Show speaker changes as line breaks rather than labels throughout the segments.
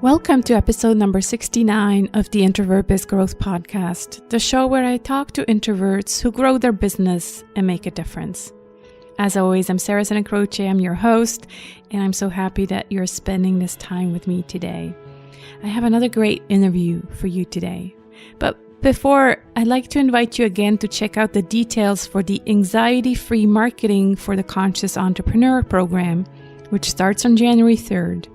Welcome to episode number 69 of the Introvert Biz Growth Podcast, the show where I talk to introverts who grow their business and make a difference. As always, I'm Sarah Croce, I'm your host, and I'm so happy that you're spending this time with me today. I have another great interview for you today. But before, I'd like to invite you again to check out the details for the Anxiety-Free Marketing for the Conscious Entrepreneur program, which starts on January 3rd.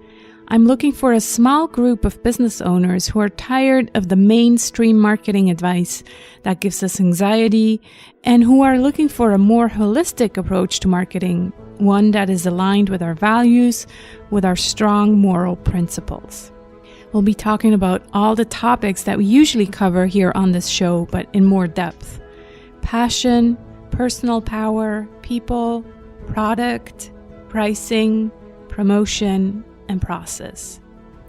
I'm looking for a small group of business owners who are tired of the mainstream marketing advice that gives us anxiety and who are looking for a more holistic approach to marketing, one that is aligned with our values, with our strong moral principles. We'll be talking about all the topics that we usually cover here on this show, but in more depth. Passion, personal power, people, product, pricing, promotion, and process.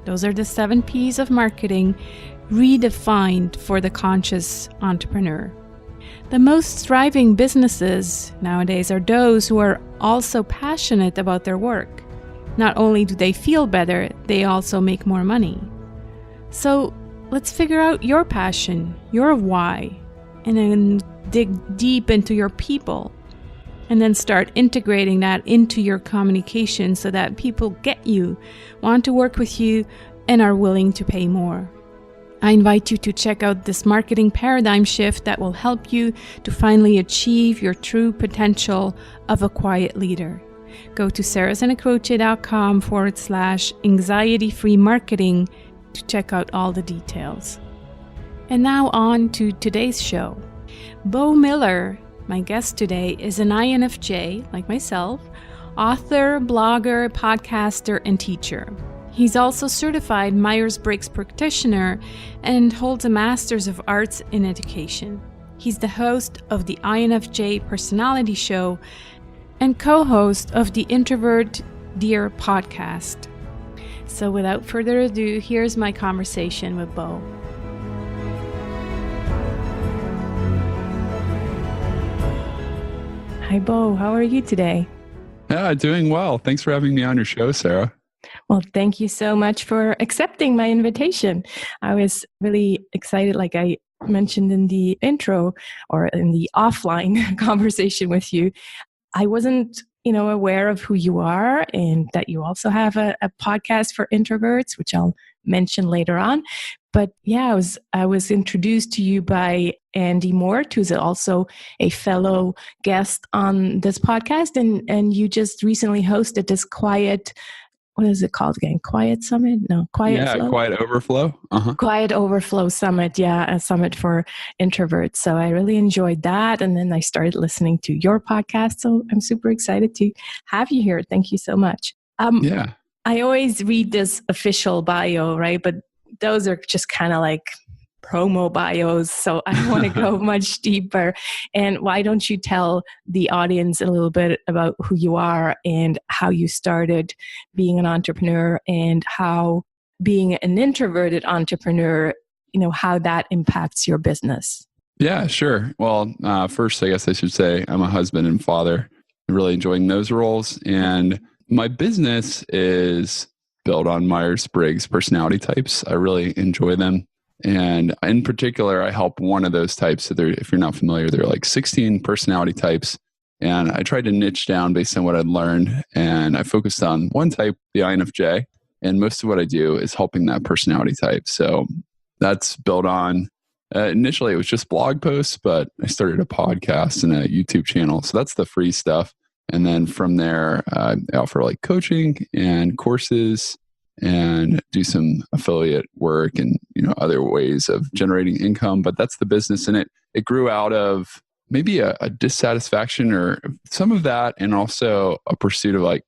Those are the 7 P's of marketing redefined for the conscious entrepreneur. The most thriving businesses nowadays are those who are also passionate about their work. Not only do they feel better, they also make more money. So let's figure out your passion, your why, and then dig deep into your people. And then start integrating that into your communication so that people get you, want to work with you, and are willing to pay more. I invite you to check out this marketing paradigm shift that will help you to finally achieve your true potential of a quiet leader. Go to sarahsanacroce.com/anxiety-free marketing to check out all the details. And now on to today's show. Bo Miller, my guest today, is an INFJ, like myself, author, blogger, podcaster, and teacher. He's also certified Myers-Briggs practitioner and holds a Master's of Arts in Education. He's the host of the INFJ Personality Show and co-host of the Introvert podcast. So without further ado, here's my conversation with Bo. Hi, Bo. How are you today?
Yeah, doing well. Thanks for having me on your show, Sarah.
Well, thank you so much for accepting my invitation. I was really excited, like I mentioned in the intro or in the offline conversation with you. I wasn't, aware of who you are and that you also have a podcast for introverts, which I'll mention later on. But yeah, I was introduced to you by Andy Mort, who's also a fellow guest on this podcast. And you just recently hosted this Quiet Summit? No, Flow?
Quiet Overflow.
Quiet Overflow Summit. Yeah, a summit for introverts. So I really enjoyed that. And then I started listening to your podcast. So I'm super excited to have you here. Thank you so much.
Yeah.
I always read this official bio, right? But those are just kind of like promo bios. So I want to go much deeper. And why don't you tell the audience a little bit about who you are and how you started being an entrepreneur and how being an introverted entrepreneur, how that impacts your business?
Yeah, sure. Well, first, I guess I should say I'm a husband and father. I'm really enjoying those roles. And my business is built on Myers-Briggs personality types. I really enjoy them. And in particular, I help one of those types. So if you're not familiar, there are like 16 personality types. And I tried to niche down based on what I'd learned. And I focused on one type, the INFJ. And most of what I do is helping that personality type. So that's built on, initially it was just blog posts, but I started a podcast and a YouTube channel. So that's the free stuff. And then from there, I offer like coaching and courses and do some affiliate work and other ways of generating income. But that's the business. And it grew out of maybe a dissatisfaction or some of that, and also a pursuit of like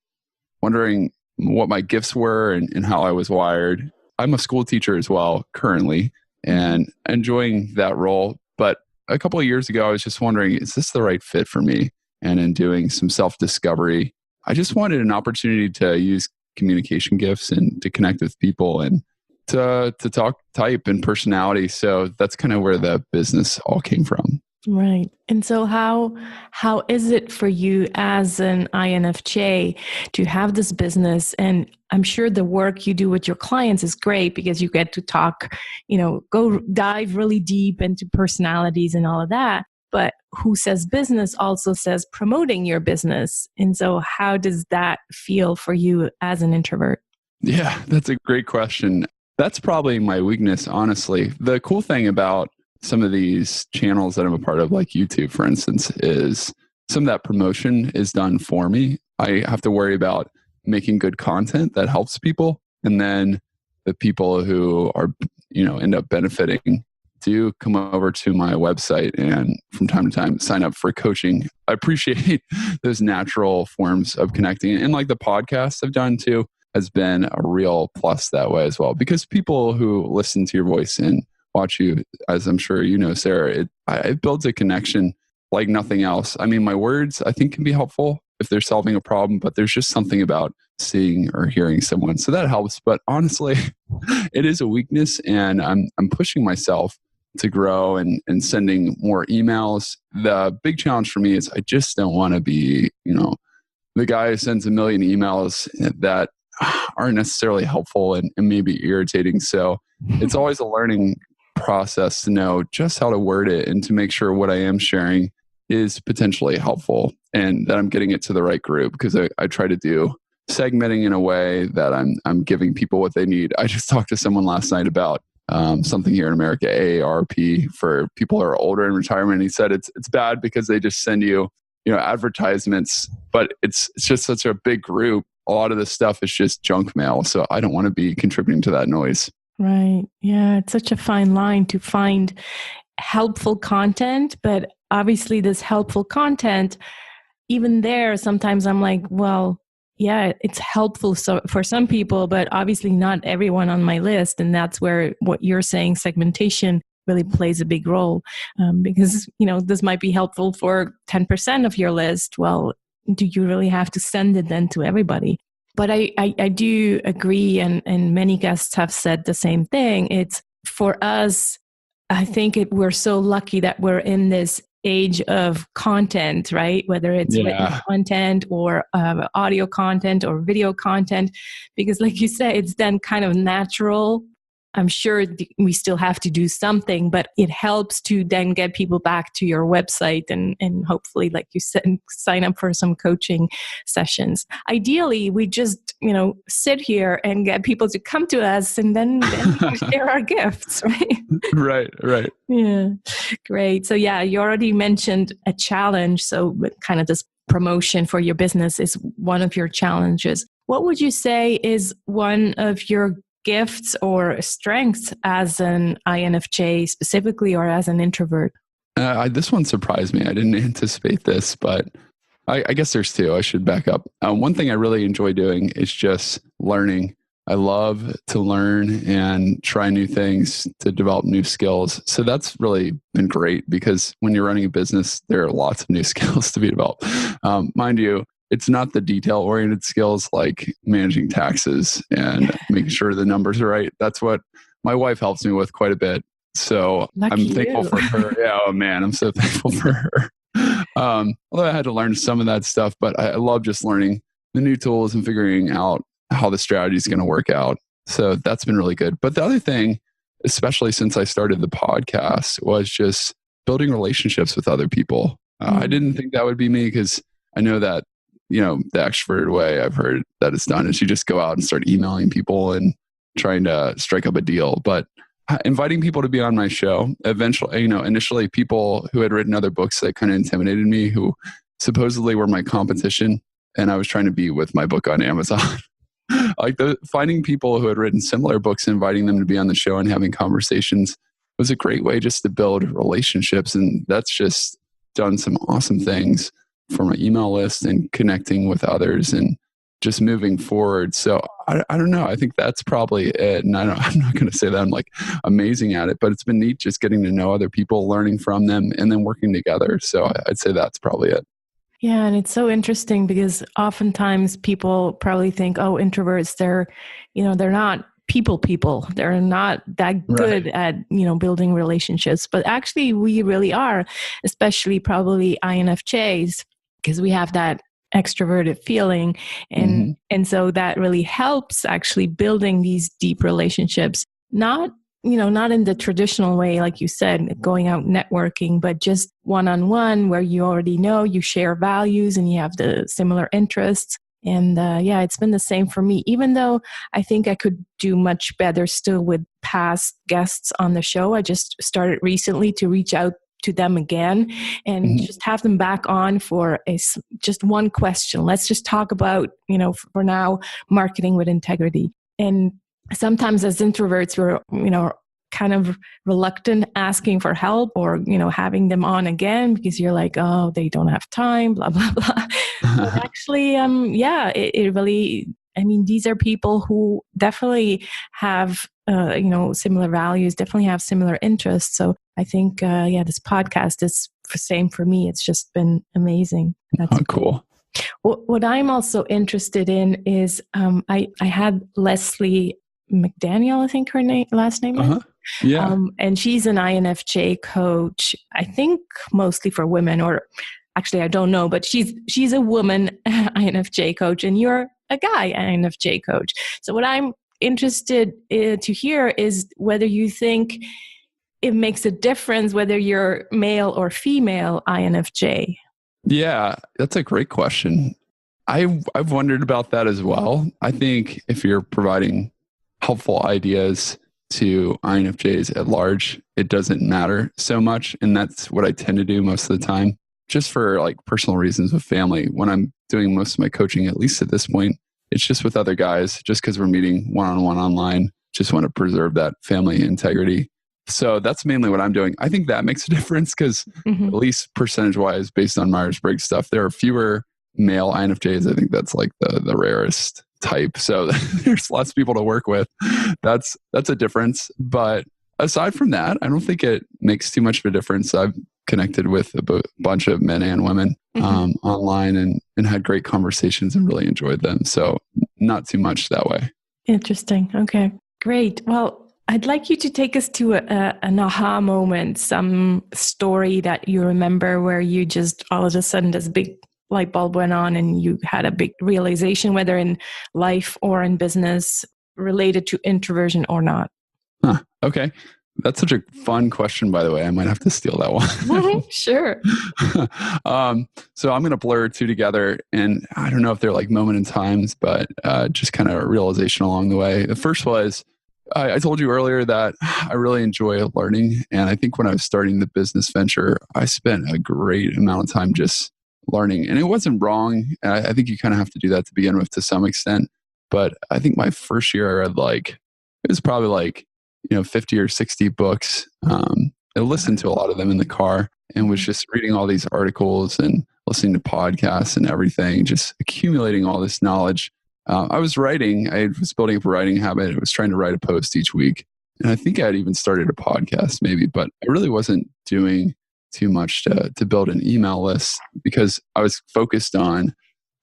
wondering what my gifts were and how I was wired. I'm a school teacher as well currently and enjoying that role. But a couple of years ago, I was just wondering, is this the right fit for me? And in doing some self-discovery, I just wanted an opportunity to use communication gifts and to connect with people and to talk type and personality. So that's kind of where the business all came from.
Right. And so how is it for you as an INFJ to have this business? And I'm sure the work you do with your clients is great because you get to talk, go dive really deep into personalities and all of that. But who says business also says promoting your business. And so how does that feel for you as an introvert?
Yeah, that's a great question. That's probably my weakness, honestly. The cool thing about some of these channels that I'm a part of, like YouTube, for instance, is some of that promotion is done for me. I have to worry about making good content that helps people. And then the people who are, end up benefiting do come over to my website and from time to time sign up for coaching. I appreciate those natural forms of connecting. And like the podcasts I've done too has been a real plus that way as well. Because people who listen to your voice and watch you, as I'm sure you know, Sarah, it builds a connection like nothing else. I mean, my words, I think, can be helpful if they're solving a problem, but there's just something about seeing or hearing someone. So that helps. But honestly, it is a weakness, and I'm pushing myself to grow and sending more emails. The big challenge for me is I just don't want to be, the guy who sends a million emails that aren't necessarily helpful and maybe irritating. So it's always a learning process to know just how to word it and to make sure what I am sharing is potentially helpful and that I'm getting it to the right group, because I try to do segmenting in a way that I'm giving people what they need. I just talked to someone last night about something here in America, AARP, for people who are older in retirement. He said it's bad because they just send you, advertisements, but it's just such a big group. A lot of this stuff is just junk mail. So I don't want to be contributing to that noise.
Right. Yeah. It's such a fine line to find helpful content, but obviously this helpful content, even there, sometimes I'm like, well, yeah, it's helpful for some people, but obviously not everyone on my list. And that's where what you're saying, segmentation, really plays a big role, because, this might be helpful for 10% of your list. Well, do you really have to send it then to everybody? But I do agree, and many guests have said the same thing. It's for us, I think we're so lucky that we're in this age of content, right? Whether it's written content or audio content or video content, because like you say, it's then kind of natural. I'm sure we still have to do something, but it helps to then get people back to your website and hopefully, like you said, sign up for some coaching sessions. Ideally, we just, sit here and get people to come to us, and then we can share our gifts, right?
Right.
Yeah. Great. So yeah, you already mentioned a challenge. So kind of this promotion for your business is one of your challenges. What would you say is one of your gifts or strengths as an INFJ specifically, or as an introvert?
This one surprised me. I didn't anticipate this, but I guess there's two. I should back up. One thing I really enjoy doing is just learning. I love to learn and try new things to develop new skills. So that's really been great, because when you're running a business, there are lots of new skills to be developed. Mind you, it's not the detail-oriented skills like managing taxes and making sure the numbers are right. That's what my wife helps me with quite a bit. So I'm thankful for her. Yeah, oh man, I'm so thankful for her. Although I had to learn some of that stuff, but I love just learning the new tools and figuring out how the strategy is going to work out. So that's been really good. But the other thing, especially since I started the podcast, was just building relationships with other people. I didn't think that would be me, because I know that, the extroverted way I've heard that it's done is you just go out and start emailing people and trying to strike up a deal. But inviting people to be on my show, eventually, initially people who had written other books that kind of intimidated me, who supposedly were my competition, and I was trying to beat with my book on Amazon. Finding people who had written similar books, inviting them to be on the show and having conversations was a great way just to build relationships. And that's just done some awesome things for my email list and connecting with others and just moving forward. So I don't know. I think that's probably it. And I'm not going to say that I'm like amazing at it, but it's been neat just getting to know other people, learning from them, and then working together. So I'd say that's probably it.
Yeah, and it's so interesting because oftentimes people probably think, oh, introverts, they're not
people. They're not that good at, building relationships, but actually we really are, especially probably INFJs, because we have that extroverted feeling. And so that really helps actually building these deep relationships, not in the traditional way, like you said, going out networking, but just one-on-one where you already know, you share values and you have the similar interests. And it's been the same for me, even though I think I could do much better still with past guests on the show. I just started recently to reach out to them again and just have them back on for just one question. Let's just talk about, for now, marketing with integrity. And sometimes as introverts, we're, kind of reluctant asking for help or, having them on again because you're like, oh, they don't have time, blah, blah, blah. But actually, it really, these are people who definitely have, similar values, definitely have similar interests. So I think, this podcast is the same for me. It's just been amazing. That's
cool.
What I'm also interested in is I had Leslie McDaniel, I think her last name is.
Yeah.
And she's an INFJ coach, I think mostly for women, or actually I don't know, but she's a woman INFJ coach and you're a guy INFJ coach. So what I'm interested to hear is whether you think it makes a difference whether you're male or female INFJ.
Yeah, that's a great question. I've wondered about that as well. I think if you're providing helpful ideas to INFJs at large, it doesn't matter so much. And that's what I tend to do most of the time, just for like personal reasons with family. When I'm doing most of my coaching, at least at this point, it's just with other guys, just because we're meeting one-on-one online, just want to preserve that family integrity. So that's mainly what I'm doing. I think that makes a difference because at least percentage-wise, based on Myers-Briggs stuff, there are fewer male INFJs. I think that's like the rarest type. So there's lots of people to work with. That's a difference. But aside from that, I don't think it makes too much of a difference. I've connected with a bunch of men and women online and had great conversations and really enjoyed them. So not too much that way.
Interesting. Okay, great. Well, I'd like you to take us to an aha moment, some story that you remember where you just all of a sudden this big light bulb went on and you had a big realization, whether in life or in business, related to introversion or not.
Okay. That's such a fun question, by the way. I might have to steal that one.
Sure.
So I'm going to blur two together. And I don't know if they're like moment in times, but just kind of realization along the way. The first was, I told you earlier that I really enjoy learning. And I think when I was starting the business venture, I spent a great amount of time just learning. And it wasn't wrong. I think you kind of have to do that to begin with to some extent. But I think my first year I read it was probably 50 or 60 books. I listened to a lot of them in the car and was just reading all these articles and listening to podcasts and everything, just accumulating all this knowledge. I was building up a writing habit. I was trying to write a post each week. And I think I had even started a podcast maybe, but I really wasn't doing too much to build an email list because I was focused on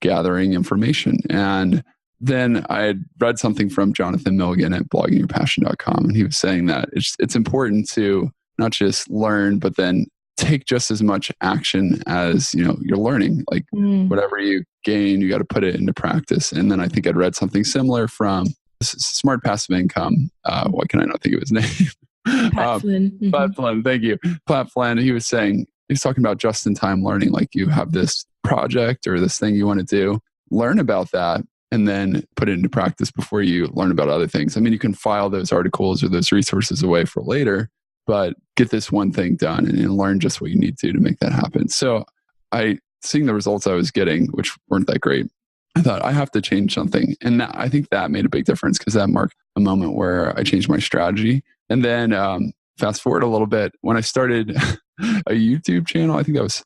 gathering information. And then I had read something from Jonathan Milligan at bloggingyourpassion.com. And he was saying that it's important to not just learn, but then take just as much action as, you're learning. Whatever you gain, you got to put it into practice. And then I think I'd read something similar from Smart Passive Income. Why can I not think of his name?
Pat Flynn.
Pat Flynn, thank you. Pat Flynn, he was talking about just-in-time learning. Like you have this project or this thing you want to do, learn about that, and then put it into practice before you learn about other things. I mean, you can file those articles or those resources away for later, but get this one thing done and learn just what you need to make that happen. So seeing the results I was getting, which weren't that great, I thought I have to change something. And I think that made a big difference because that marked a moment where I changed my strategy. And then fast forward a little bit, when I started a YouTube channel, I think that was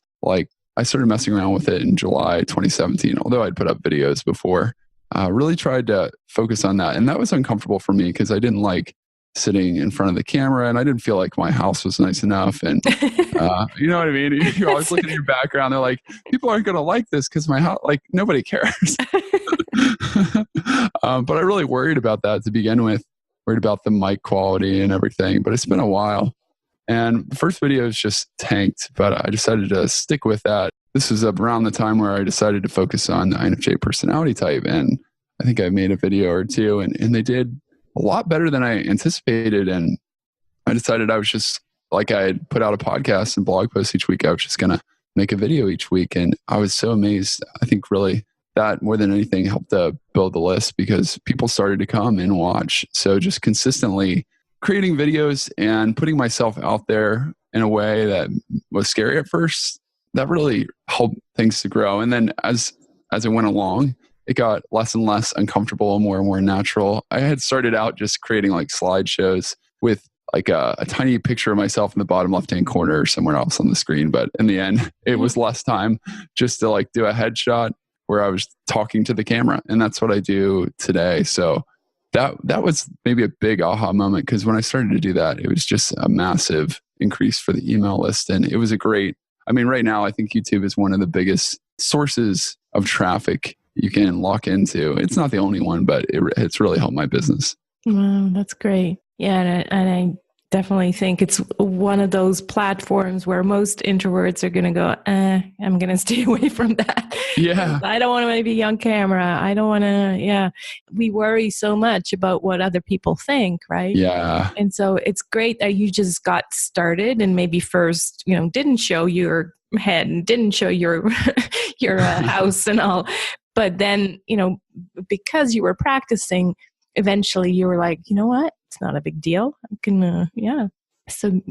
I started messing around with it in July 2017, although I'd put up videos before. Really tried to focus on that. And that was uncomfortable for me because I didn't like sitting in front of the camera and I didn't feel like my house was nice enough. And you know what I mean? You're always looking at your background. They're like, people aren't going to like this because my house, nobody cares. But I really worried about that to begin with. worried about the mic quality and everything, but it's been a while. And the first video is just tanked, but I decided to stick with that. This was around the time where I decided to focus on the INFJ personality type. And I think I made a video or two, and they did a lot better than I anticipated. And I decided I was just, like I had put out a podcast and blog post each week, I was just going to make a video each week. And I was so amazed. I think really that more than anything helped to build the list because people started to come and watch. So just consistently creating videos and putting myself out there in a way that was scary at first, that really helped things to grow. And then as it went along, it got less and less uncomfortable and more natural. I had started out just creating like slideshows with like a tiny picture of myself in the bottom left-hand corner or somewhere else on the screen. But in the end, it was less time just to like do a headshot where I was talking to the camera. And that's what I do today. So that was maybe a big aha moment because when I started to do that, it was just a massive increase for the email list. And it was right now, I think YouTube is one of the biggest sources of traffic you can lock into. It's not the only one, but it's really helped my business.
Wow, that's great. Yeah, and I definitely think it's one of those platforms where most introverts are going to go, I'm going to stay away from that.
Yeah.
I don't want to be on camera. I don't want to, we worry so much about what other people think, right?
Yeah.
And so it's great that you just got started and maybe first, didn't show your head and didn't show your house and all. But then, because you were practicing, eventually you were like, you know what? It's not a big deal. I can, So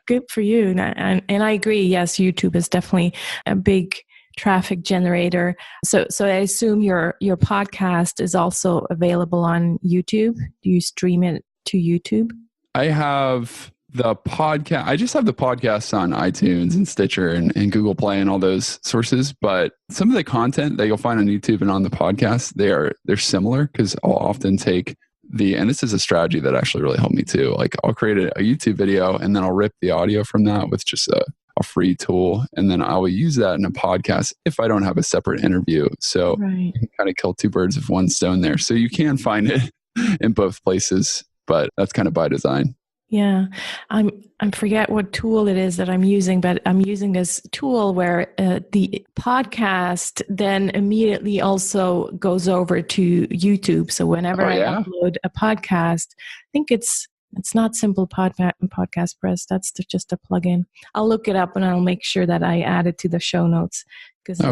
good for you. And I agree. Yes, YouTube is definitely a big traffic generator. So I assume your podcast is also available on YouTube. Do you stream it to YouTube?
I have the podcast. I just have the podcast on iTunes and Stitcher and Google Play and all those sources. But some of the content that you'll find on YouTube and on the podcast, they're similar because I'll often take and this is a strategy that actually really helped me too. Like I'll create a YouTube video and then I'll rip the audio from that with just a free tool. And then I will use that in a podcast if I don't have a separate interview. So you can kind of kill two birds with one stone there. So you can find it in both places, but that's kind of by design.
Yeah. I forget what tool it is that I'm using, but I'm using this tool where the podcast then immediately also goes over to YouTube. So whenever I upload a podcast, I think it's not Simple Podcast Press. That's just a plugin. I'll look it up and I'll make sure that I add it to the show notes.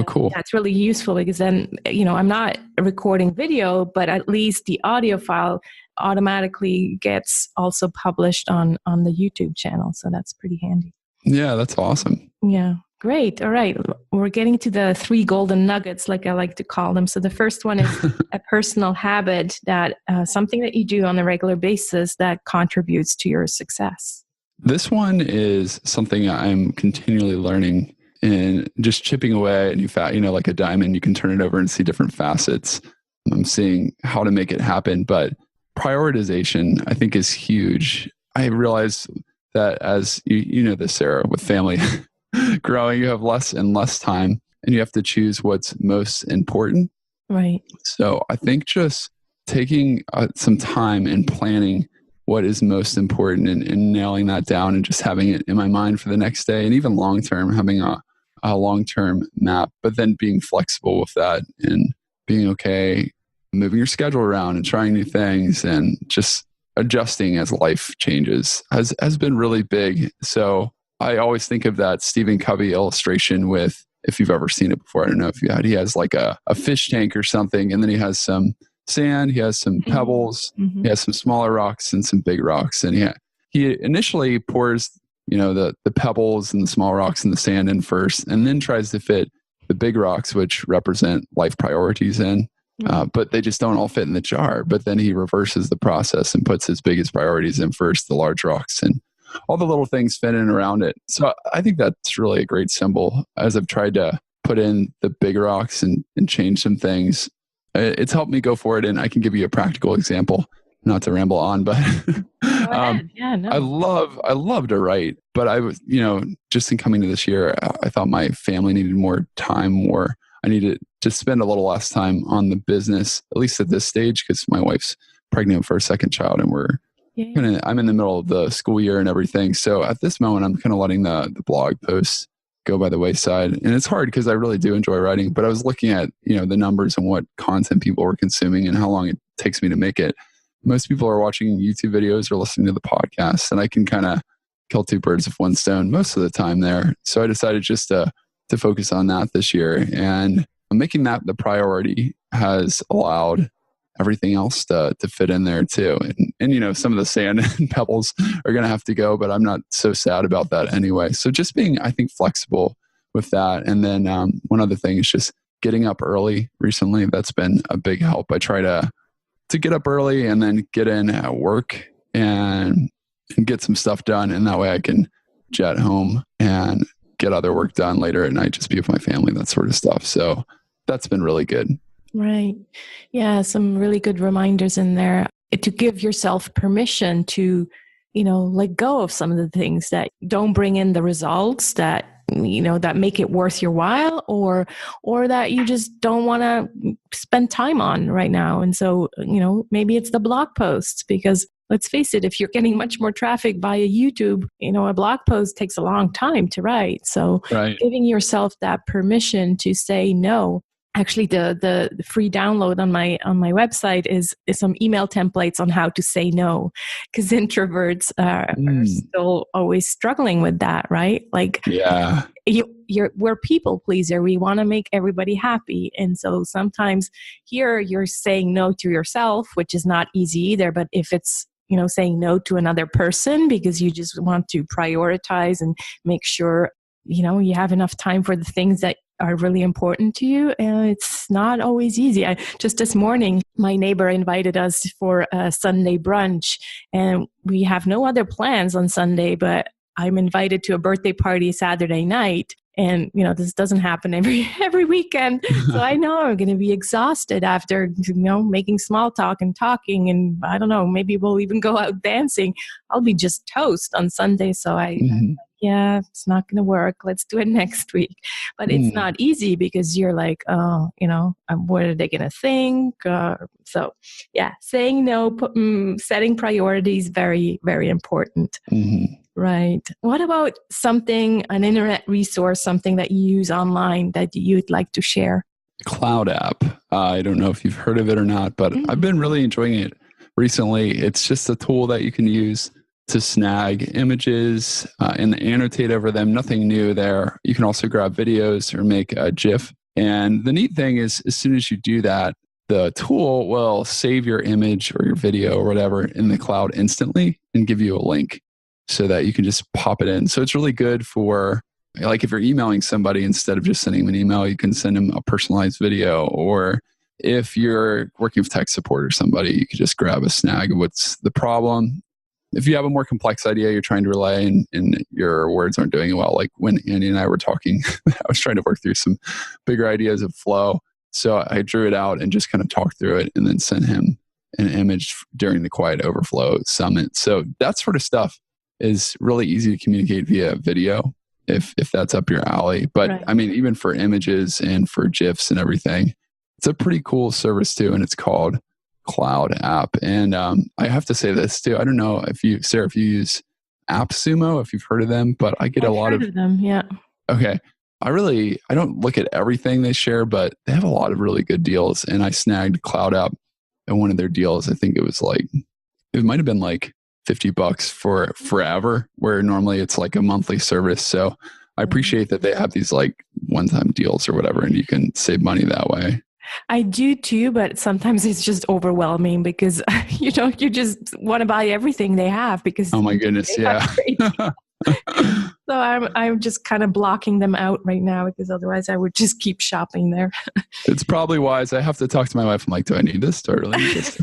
Cool.
That's really useful because then, I'm not recording video, but at least the audio file automatically gets also published on the YouTube channel. So that's pretty handy.
Yeah, that's awesome.
Yeah, great. All right. We're getting to the 3 golden nuggets, like I like to call them. So the first one is a personal habit that something that you do on a regular basis that contributes to your success.
This one is something I'm continually learning and just chipping away at new like a diamond, you can turn it over and see different facets. I'm seeing how to make it happen, but prioritization I think is huge. I realize that as you know this, Sarah, with family growing, you have less and less time and you have to choose what's most important.
Right.
So I think just taking some time and planning what is most important and nailing that down and just having it in my mind for the next day and even long-term, having a long-term map, but then being flexible with that and being okay, moving your schedule around and trying new things and just adjusting as life changes has been really big. So I always think of that Stephen Covey illustration with, if you've ever seen it before, I don't know if you had, he has like a fish tank or something, and then he has some sand, he has some pebbles, he has some smaller rocks and some big rocks. And he initially pours, the pebbles and the small rocks and the sand in first, and then tries to fit the big rocks, which represent life priorities in. But they just don't all fit in the jar. But then he reverses the process and puts his biggest priorities in first, the large rocks, and all the little things fit in around it. So I think that's really a great symbol as I've tried to put in the big rocks and change some things. It's helped me go for it. And I can give you a practical example, not to ramble on, but I love to write, but I was, just in coming to this year, I thought my family needed more time, I needed to spend a little less time on the business, at least at this stage, because my wife's pregnant for a second child and we're
Yeah.
I'm in the middle of the school year and everything. So at this moment, I'm kind of letting the blog posts go by the wayside. And it's hard because I really do enjoy writing, but I was looking at, the numbers and what content people were consuming and how long it takes me to make it. Most people are watching YouTube videos or listening to the podcast, and I can kind of kill two birds with one stone most of the time there. So I decided just to focus on that this year, and making that the priority has allowed everything else to fit in there too. And some of the sand and pebbles are going to have to go, but I'm not so sad about that anyway. So just being, I think, flexible with that. And then one other thing is just getting up early recently. That's been a big help. I try to get up early and then get in at work and get some stuff done. And that way I can jet home and get other work done later at night, just be with my family, that sort of stuff. So that's been really good.
Right. Yeah. Some really good reminders in there to give yourself permission to, let go of some of the things that don't bring in the results that, that make it worth your while, or that you just don't want to spend time on right now. And so, maybe it's the blog posts, because let's face it, if you're getting much more traffic via YouTube, a blog post takes a long time to write. So
Right.
giving yourself that permission to say no. Actually, the free download on my website is some email templates on how to say no, because introverts are still always struggling with that, right? Like,
yeah,
we're people pleaser. We want to make everybody happy, and so sometimes here you're saying no to yourself, which is not easy either. But if it's saying no to another person because you just want to prioritize and make sure you have enough time for the things that are really important to you. And it's not always easy. Just this morning, my neighbor invited us for a Sunday brunch, and we have no other plans on Sunday, but I'm invited to a birthday party Saturday night. And, this doesn't happen every weekend. So I know I'm going to be exhausted after, making small talk and talking. And I don't know, maybe we'll even go out dancing. I'll be just toast on Sunday. So yeah, it's not going to work. Let's do it next week. But it's not easy because you're like, oh, what are they going to think? So yeah, saying no, setting priorities, very, very important.
Mm-hmm.
Right. What about an internet resource, something that you use online that you'd like to share?
Cloud app. I don't know if you've heard of it or not, but I've been really enjoying it recently. It's just a tool that you can use to snag images and annotate over them. Nothing new there. You can also grab videos or make a GIF. And the neat thing is, as soon as you do that, the tool will save your image or your video or whatever in the cloud instantly and give you a link so that you can just pop it in. So it's really good for, like, if you're emailing somebody, instead of just sending them an email, you can send them a personalized video. Or if you're working with tech support or somebody, you can just grab a snag of what's the problem. If you have a more complex idea you're trying to relay and your words aren't doing it well, like when Andy and I were talking, I was trying to work through some bigger ideas of flow. So I drew it out and just kind of talked through it and then sent him an image during the Quiet Overflow Summit. So that sort of stuff is really easy to communicate via video if that's up your alley. But
Right.
I mean, even for images and for GIFs and everything, it's a pretty cool service too. And it's called Cloud App. And I have to say this too. I don't know if you, Sarah, if you use AppSumo, if you've heard of them, but I get a lot of
them. Yeah.
Okay. I don't look at everything they share, but they have a lot of really good deals. And I snagged Cloud App at one of their deals. I think it might have been like $50 for forever, where normally it's like a monthly service. So I appreciate that they have these like one-time deals or whatever, and you can save money that way.
I do too, but sometimes it's just overwhelming because you just want to buy everything they have because
Oh my goodness, yeah.
So I'm just kind of blocking them out right now because otherwise I would just keep shopping there.
It's probably wise. I have to talk to my wife. I'm like, do I need this? Do I really need this?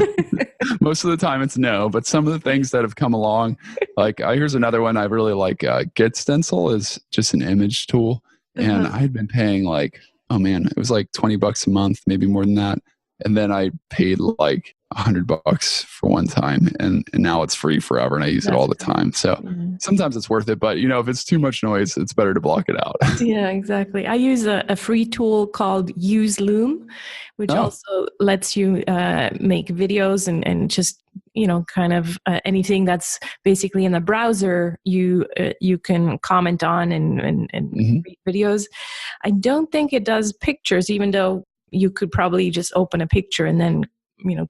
Most of the time it's no, but some of the things that have come along, like here's another one I really like. Get Stencil is just an image tool. And I had been paying like, oh man, it was like $20 a month, maybe more than that. And then I paid like $100 for one time, and now it's free forever, and I use it all the time. So sometimes it's worth it, but if it's too much noise, it's better to block it out.
Yeah, exactly. I use a free tool called Use Loom, which also lets you make videos and just kind of anything that's basically in the browser, you can comment on and read videos. I don't think it does pictures, even though you could probably just open a picture and then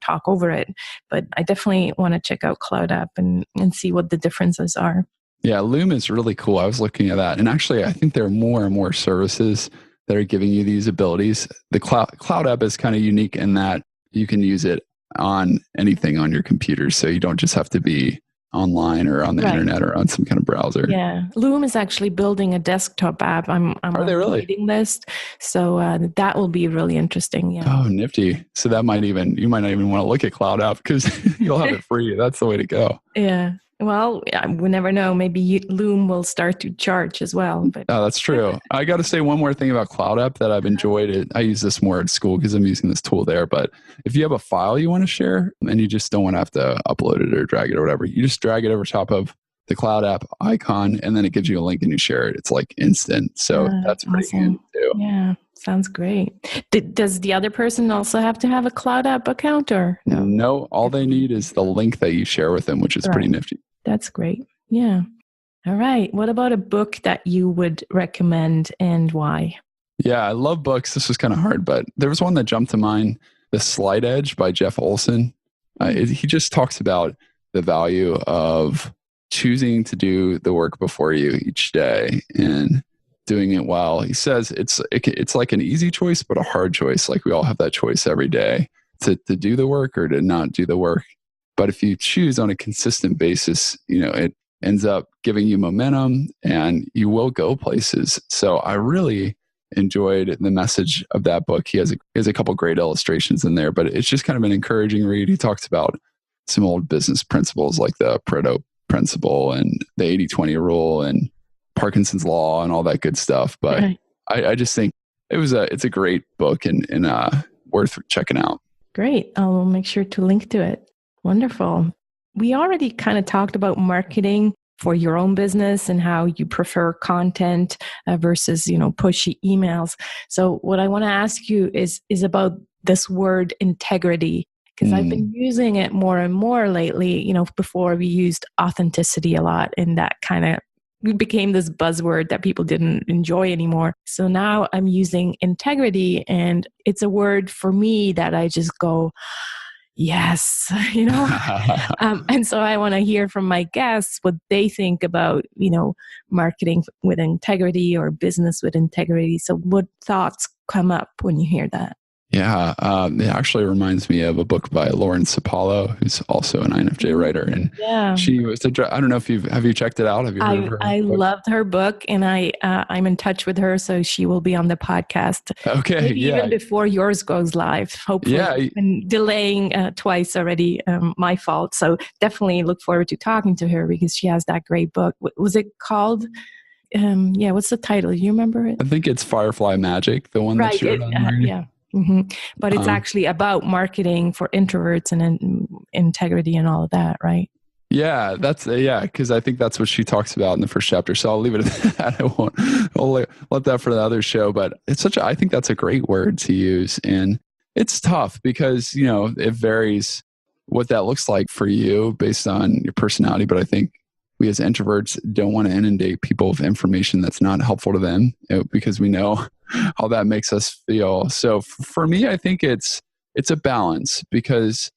talk over it. But I definitely want to check out Cloud App and see what the differences are.
Yeah, Loom is really cool. I was looking at that. And actually, I think there are more and more services that are giving you these abilities. The Cloud App is kind of unique in that you can use it on anything on your computer. So you don't just have to be online or on the internet or on some kind of browser.
Yeah. Loom is actually building a desktop app. I'm
Are they
on the
really?
waiting list. So that will be really interesting. Yeah.
Oh, nifty. So you might not even want to look at Cloud App because you'll have it free. That's the way to go.
Yeah. Well, we never know. Maybe Loom will start to charge as well. But
Oh, that's true. I got to say one more thing about Cloud App that I've enjoyed. I use this more at school because I'm using this tool there. But if you have a file you want to share and you just don't want to have to upload it or drag it or whatever, you just drag it over top of the Cloud App icon and then it gives you a link and you share it. It's like instant. So that's pretty handy too.
Yeah. Sounds great. Does the other person also have to have a Cloud App account or no?
No, all they need is the link that you share with them, which is pretty nifty.
That's great. Yeah. All right. What about a book that you would recommend and why?
Yeah, I love books. This was kind of hard, but there was one that jumped to mind, The Slight Edge by Jeff Olson. He just talks about the value of choosing to do the work before you each day and doing it well. He says it's like an easy choice, but a hard choice. Like we all have that choice every day to do the work or to not do the work. But if you choose on a consistent basis, it ends up giving you momentum and you will go places. So I really enjoyed the message of that book. He has a couple great illustrations in there, but it's just kind of an encouraging read. He talks about some old business principles like the Pareto principle and the 80-20 rule and Parkinson's law and all that good stuff. But I just think it's a great book and worth checking out.
Great. I'll make sure to link to it. Wonderful. We already kind of talked about marketing for your own business and how you prefer content versus, pushy emails. So what I want to ask you is about this word integrity, because I've been using it more and more lately. Before we used authenticity a lot, and that kind of became this buzzword that people didn't enjoy anymore. So now I'm using integrity, and it's a word for me that I just go, yes, and so I want to hear from my guests what they think about, marketing with integrity or business with integrity. So what thoughts come up when you hear that?
Yeah, it actually reminds me of a book by Lauren Sapalo, who's also an INFJ writer, and she was. I don't know if have you checked it out? Have you heard of her?
I loved her book, and I'm in touch with her, so she will be on the podcast.
Okay,
maybe even before yours goes live. Hopefully, I've been delaying twice already. My fault. So definitely look forward to talking to her because she has that great book. What was it called? What's the title? You remember it?
I think it's Firefly Magic, the one that she wrote on.
Yeah. Mm-hmm. But it's actually about marketing for introverts and integrity and all of that, right?
Yeah, that's because I think that's what she talks about in the first chapter. So I'll leave it at that. I'll let that for the other show. But I think that's a great word to use, and it's tough because it varies what that looks like for you based on your personality. But I think we as introverts don't want to inundate people with information that's not helpful to them because we know how that makes us feel. So for me, I think it's a balance because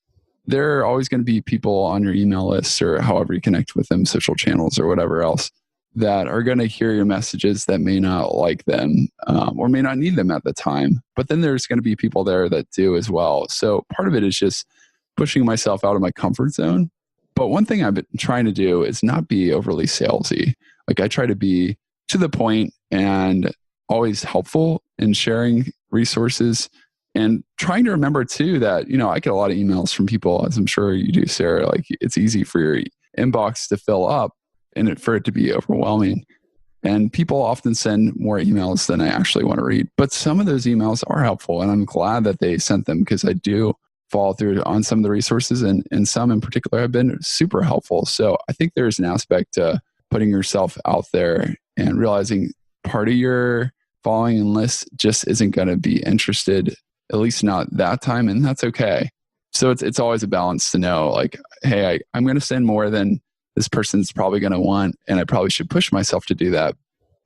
there are always going to be people on your email list or however you connect with them, social channels or whatever else, that are going to hear your messages that may not like them or may not need them at the time. But then there's going to be people there that do as well. So part of it is just pushing myself out of my comfort zone. But one thing I've been trying to do is not be overly salesy. Like I try to be to the point and always helpful in sharing resources and trying to remember too that, I get a lot of emails from people, as I'm sure you do, Sarah. Like it's easy for your inbox to fill up and for it to be overwhelming. And people often send more emails than I actually want to read. But some of those emails are helpful and I'm glad that they sent them because I do follow through on some of the resources and some in particular have been super helpful. So I think there's an aspect to putting yourself out there and realizing part of your following and list just isn't going to be interested, at least not that time. And that's okay. So it's always a balance to know, like, hey, I'm going to send more than this person's probably going to want, and I probably should push myself to do that.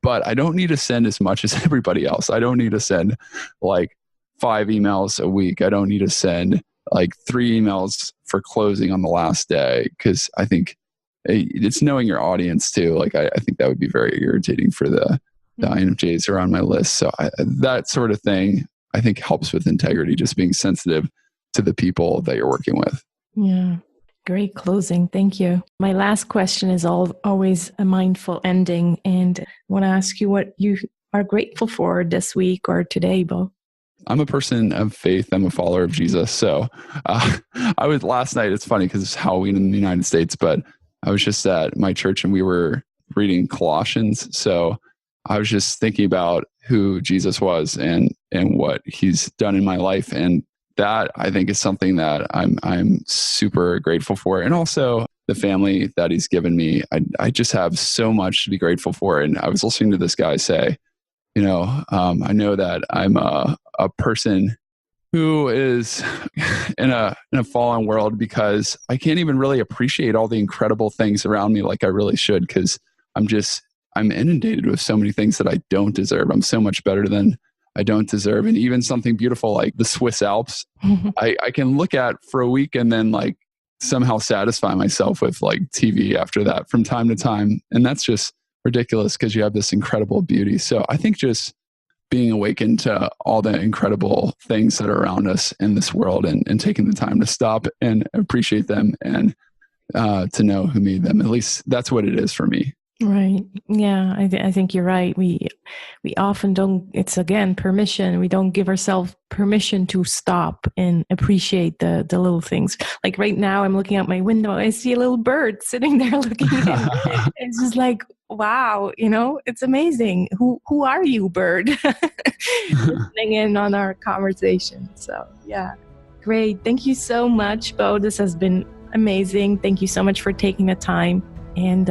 But I don't need to send as much as everybody else. I don't need to send like 5 emails a week. I don't need to send like 3 emails for closing on the last day, because I think it's knowing your audience too. Like I think that would be very irritating for the INFJs who are on my list. So that sort of thing, I think, helps with integrity, just being sensitive to the people that you're working with.
Yeah. Great closing. Thank you. My last question is always a mindful ending. And I want to ask you what you are grateful for this week or today, Bo.
I'm a person of faith. I'm a follower of Jesus. So I was last night, it's funny because it's Halloween in the United States, but I was just at my church and we were reading Colossians. So I was just thinking about who Jesus was and what he's done in my life. And that, I think, is something that I'm super grateful for. And also the family that he's given me. I just have so much to be grateful for. And I was listening to this guy say, I know that I'm a person who is in a fallen world because I can't even really appreciate all the incredible things around me like I really should, because I'm inundated with so many things that I don't deserve. I'm so much better than I don't deserve. And even something beautiful like the Swiss Alps, I can look at for a week and then like somehow satisfy myself with like TV after that from time to time. And that's just ridiculous because you have this incredible beauty. So I think just being awakened to all the incredible things that are around us in this world and taking the time to stop and appreciate them and to know who made them. At least that's what it is for me.
Right. Yeah, I think you're right. We often don't, it's again, permission. We don't give ourselves permission to stop and appreciate the little things. Like right now, I'm looking out my window. I see a little bird sitting there looking in. It's just like, wow, it's amazing. Who are you, bird? Listening in on our conversation. So yeah, great. Thank you so much, Bo. This has been amazing. Thank you so much for taking the time. And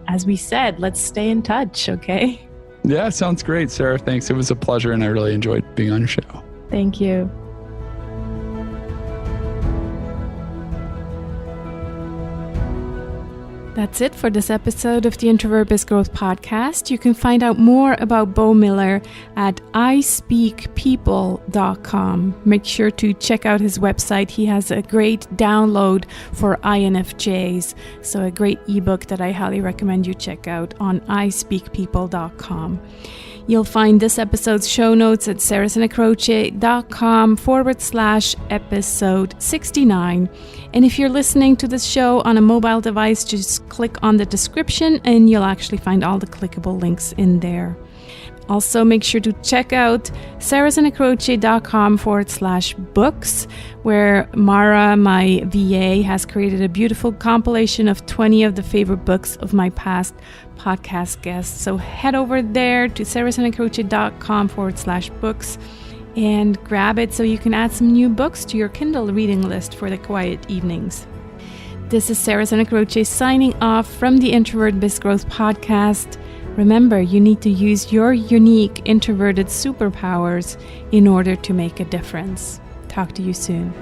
as we said, let's stay in touch, okay?
Yeah, sounds great, Sarah. Thanks. It was a pleasure, and I really enjoyed being on your show.
Thank you.
That's it for this episode of the Introvert Biz Growth Podcast. You can find out more about Bo Miller at ispeakpeople.com. Make sure to check out his website. He has a great download for INFJs, so a great ebook that I highly recommend you check out on ispeakpeople.com. You'll find this episode's show notes at sarahsanacroce.com/episode 69. And if you're listening to this show on a mobile device, just click on the description and you'll actually find all the clickable links in there. Also, make sure to check out sarahsanacroce.com/books, where Mara, my VA, has created a beautiful compilation of 20 of the favorite books of my past podcast guests. So head over there to sarahsanacroce.com/books and grab it so you can add some new books to your Kindle reading list for the quiet evenings. This is Sarah Sanacroce signing off from the Introvert Biz Growth Podcast. Remember, you need to use your unique introverted superpowers in order to make a difference. Talk to you soon.